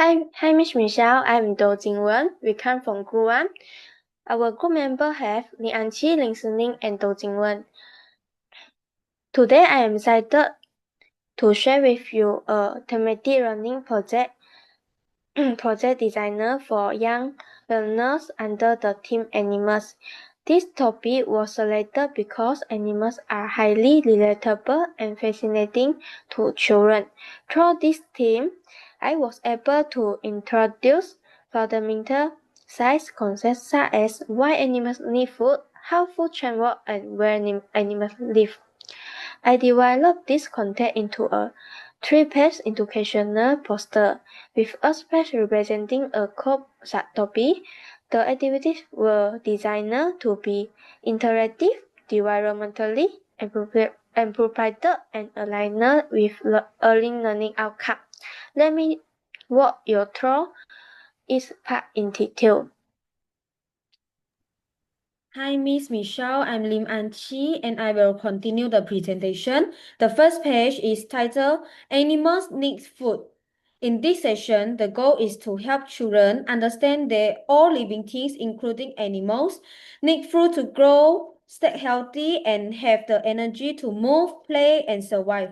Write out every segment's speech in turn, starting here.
Hi, Miss Michelle. I'm Do Jingwen. We come from Guam. Our group members have Li Anqi, Ling Sining, and Do Jingwen. Today, I am excited to share with you a thematic learning project designer for young learners under the theme Animals. This topic was selected because animals are highly relatable and fascinating to children. Through this theme, I was able to introduce fundamental science concepts such as why animals need food, how food chain work, and where animals live. I developed this content into a three-page educational poster, with each page representing a core subtopic. The activities were designed to be interactive, developmentally appropriate, and aligned with early learning outcomes. Let me walk you through each part in detail. Hi, Miss Michelle. I'm Lim Anqi, and I will continue the presentation. The first page is titled Animals Need Food. In this session, the goal is to help children understand that all living things, including animals, need food to grow, stay healthy, and have the energy to move, play, and survive.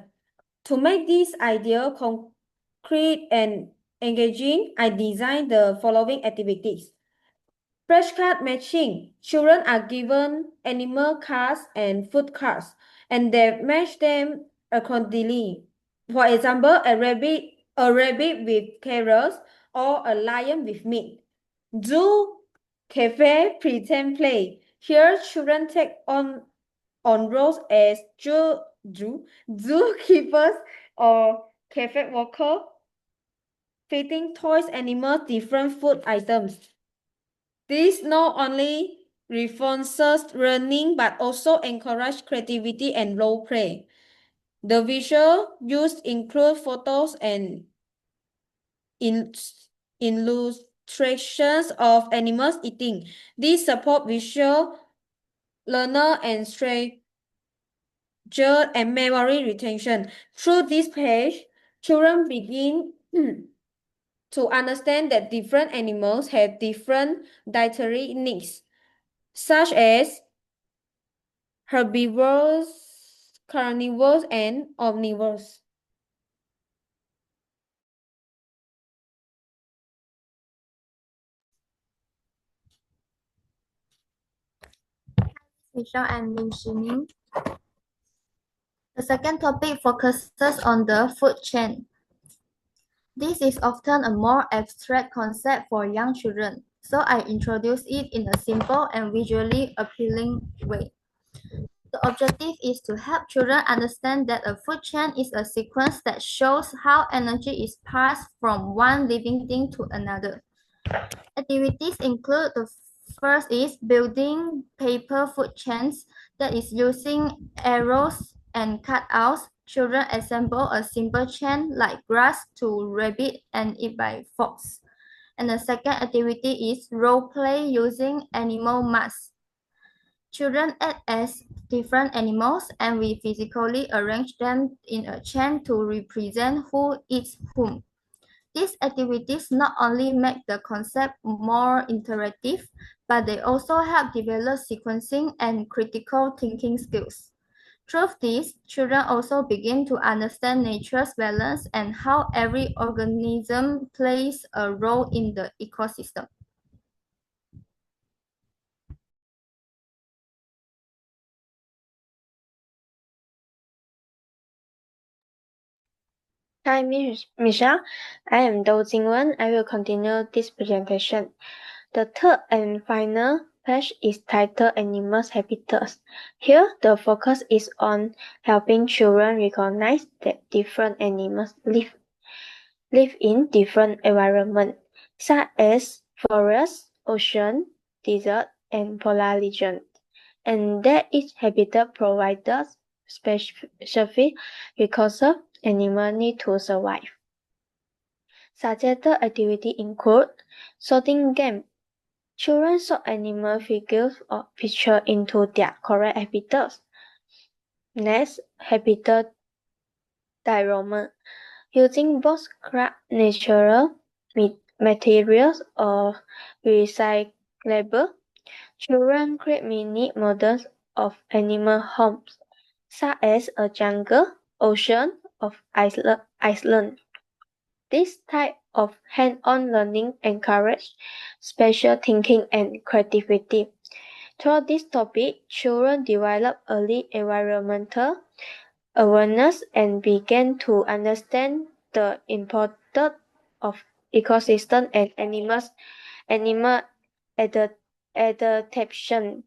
To make this idea concrete and engaging, I designed the following activities. Flashcard matching. Children are given animal cards and food cards, and they match them accordingly. For example, a rabbit with carrots or a lion with meat. Zoo, cafe, pretend play. Here, children take on roles as zookeepers or cafe worker, feeding toys animals different food items. This not only reinforces learning but also encourages creativity and role play. The visual used include photos and illustrations of animals eating. These support visual learner and strategy and memory retention. Through this page, children begin to understand that different animals have different dietary needs, such as herbivores, carnivores, and omnivores. Michelle and Lim Shining. The second topic focuses on the food chain. This is often a more abstract concept for young children, so I introduce it in a simple and visually appealing way. The objective is to help children understand that a food chain is a sequence that shows how energy is passed from one living thing to another. Activities include the first is building paper food chains, that is using arrows and cutouts. Children assemble a simple chain like grass to rabbit and eat by fox. And the second activity is role play using animal masks. Children act as different animals and we physically arrange them in a chain to represent who eats whom. These activities not only make the concept more interactive, but they also help develop sequencing and critical thinking skills. Through this, children also begin to understand nature's balance and how every organism plays a role in the ecosystem. Hi, Michelle. I am Do Jingwen. I will continue this presentation. The third and final page is titled Animals Habitats. Here, the focus is on helping children recognize that different animals live in different environments, such as forests, ocean, desert, and polar regions, and that each habitat provides specific resources animals need to survive. Suggested activities include sorting game. Children sort animal figures or pictures into their correct habitats. Next, habitat diorama. Using both natural materials or recyclable. Children create mini models of animal homes, such as a jungle, ocean, of Iceland. This type of hands-on learning encourages spatial thinking and creativity. Through this topic, children develop early environmental awareness and begin to understand the importance of ecosystem and animal adaptation.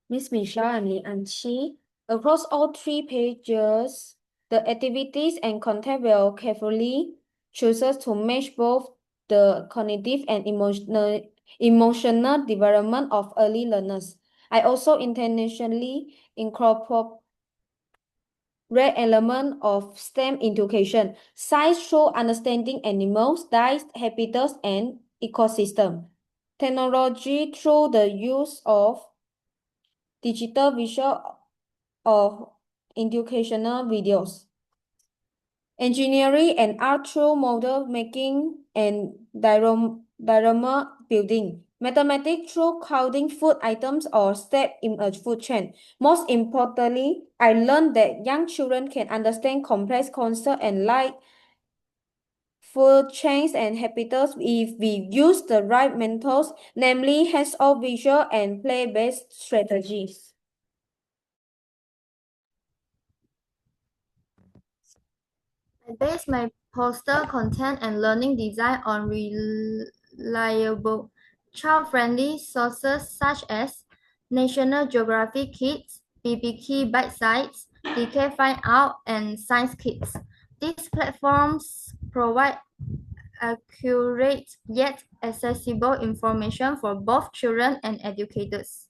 Miss Michelle and Lee Anqi, across all 3 pages, the activities and content will carefully chooses to match both the cognitive and emotional development of early learners. I also intentionally incorporate element of STEM education, science through understanding animals, diets, habitats, and ecosystem. Technology through the use of digital visual or educational videos. Engineering and art through model making and diorama building. Mathematics through counting food items or step in a food chain. Most importantly, I learned that young children can understand complex concepts and like food chains and habitats if we use the right methods, namely hands-on visual and play-based strategies. I base my poster content and learning design on reliable, child-friendly sources such as National Geographic Kids, BBK Bite Sites, DK Find Out, and Science Kids. These platforms provide accurate yet accessible information for both children and educators.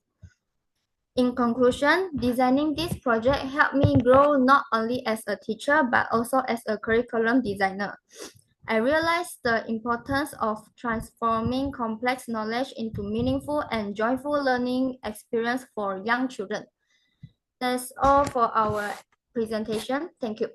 In conclusion, designing this project helped me grow not only as a teacher but also as a curriculum designer. I realized the importance of transforming complex knowledge into meaningful and joyful learning experience for young children. That's all for our presentation. Thank you.